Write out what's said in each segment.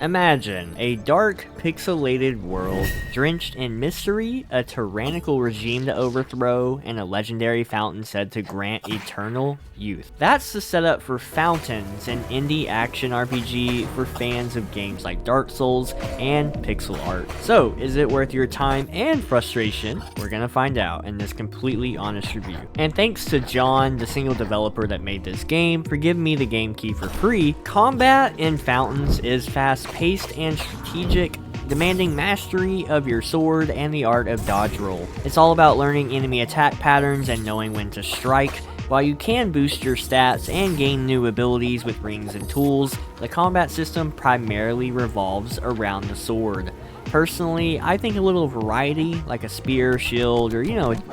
Imagine a dark, pixelated world drenched in mystery, a tyrannical regime to overthrow, and a legendary fountain said to grant eternal youth. That's the setup for Fountains, an indie action RPG for fans of games like Dark Souls and pixel art. So, is it worth your time and frustration? We're gonna find out in this completely honest review. And thanks to John, the single developer that made this game, for giving me the game key for free. Combat in Fountains is fast-paced and strategic, demanding mastery of your sword and the art of dodge roll. It's all about learning enemy attack patterns and knowing when to strike. While you can boost your stats and gain new abilities with rings and tools, the combat system primarily revolves around the sword. Personally, I think a little variety, like a spear, shield, or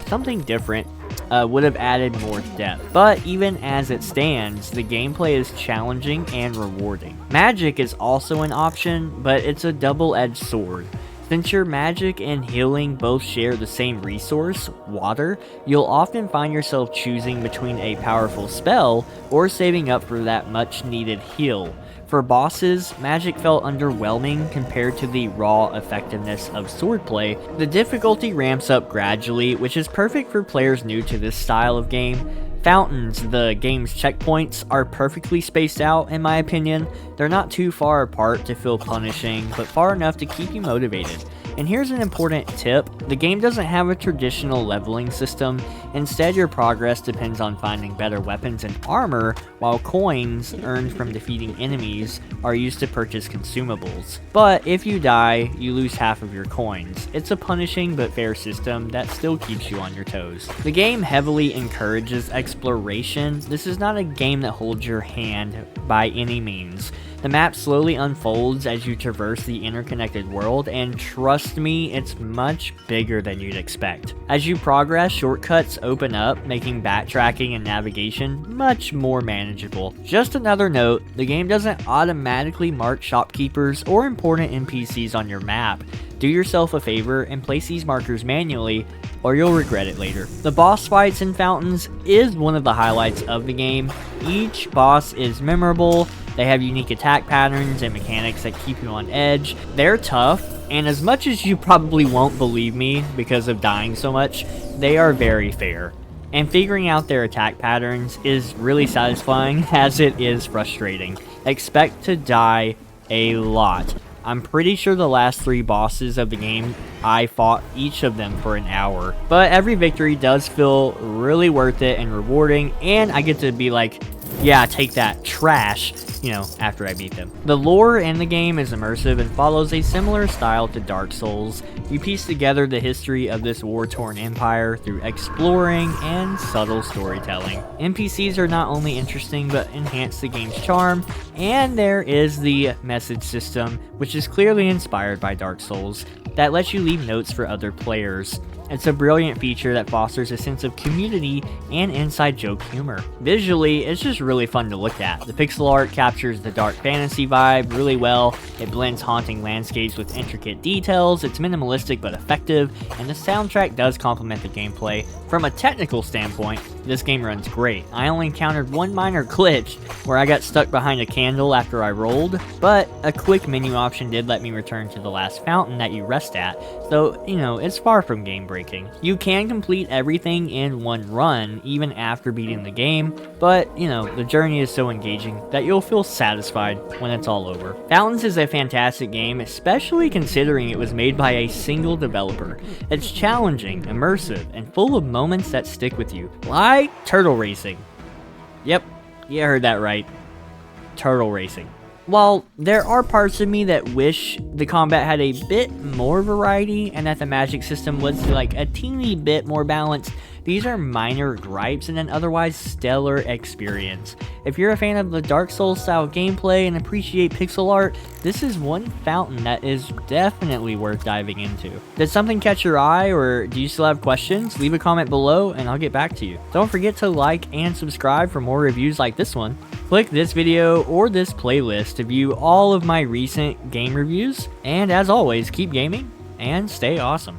something different, would have added more depth. But even as it stands, the gameplay is challenging and rewarding. Magic is also an option, but it's a double-edged sword. Since your magic and healing both share the same resource, water, you'll often find yourself choosing between a powerful spell or saving up for that much-needed heal. For bosses, magic felt underwhelming compared to the raw effectiveness of swordplay. The difficulty ramps up gradually, which is perfect for players new to this style of game. Fountains, the game's checkpoints, are perfectly spaced out in my opinion. They're not too far apart to feel punishing, but far enough to keep you motivated. And here's an important tip: the game doesn't have a traditional leveling system. Instead, your progress depends on finding better weapons and armor, while coins earned from defeating enemies are used to purchase consumables. But if you die, you lose half of your coins. It's a punishing but fair system that still keeps you on your toes. The game heavily encourages exploration. This is not a game that holds your hand by any means. The map slowly unfolds as you traverse the interconnected world, and trust me, it's much bigger than you'd expect. As you progress, shortcuts open up, making backtracking and navigation much more manageable. Just another note, the game doesn't automatically mark shopkeepers or important NPCs on your map. Do yourself a favor and place these markers manually, or you'll regret it later. The boss fights in Fountains is one of the highlights of the game. Each boss is memorable. They have unique attack patterns and mechanics that keep you on edge. They're tough, and as much as you probably won't believe me because of dying so much, they are very fair. And figuring out their attack patterns is really satisfying, as it is frustrating. Expect to die a lot. I'm pretty sure the last 3 bosses of the game, I fought each of them for an hour. But every victory does feel really worth it and rewarding, and I get to be like, yeah, take that, trash, after I beat them. The lore in the game is immersive and follows a similar style to Dark Souls. You piece together the history of this war-torn empire through exploring and subtle storytelling. NPCs are not only interesting but enhance the game's charm, and there is the message system, which is clearly inspired by Dark Souls, that lets you leave notes for other players. It's a brilliant feature that fosters a sense of community and inside joke humor. Visually, it's just really fun to look at. The pixel art captures the dark fantasy vibe really well. It blends haunting landscapes with intricate details. It's minimalistic but effective, and the soundtrack does complement the gameplay. From a technical standpoint, this game runs great. I only encountered one minor glitch where I got stuck behind a candle after I rolled, but a quick menu option did let me return to the last fountain that you rest at, so it's far from game breaking. You can complete everything in one run, even after beating the game, but the journey is so engaging that you'll feel satisfied when it's all over. Fountains is a fantastic game, especially considering it was made by a single developer. It's challenging, immersive, and full of moments that stick with you, like turtle racing. Yep, you heard that right. Turtle racing. While there are parts of me that wish the combat had a bit more variety and that the magic system was like a teeny bit more balanced, these are minor gripes in an otherwise stellar experience. If you're a fan of the Dark Souls style gameplay and appreciate pixel art, this is one fountain that is definitely worth diving into. Did something catch your eye, or do you still have questions? Leave a comment below and I'll get back to you. Don't forget to like and subscribe for more reviews like this one. Click this video or this playlist to view all of my recent game reviews, and as always, keep gaming and stay awesome.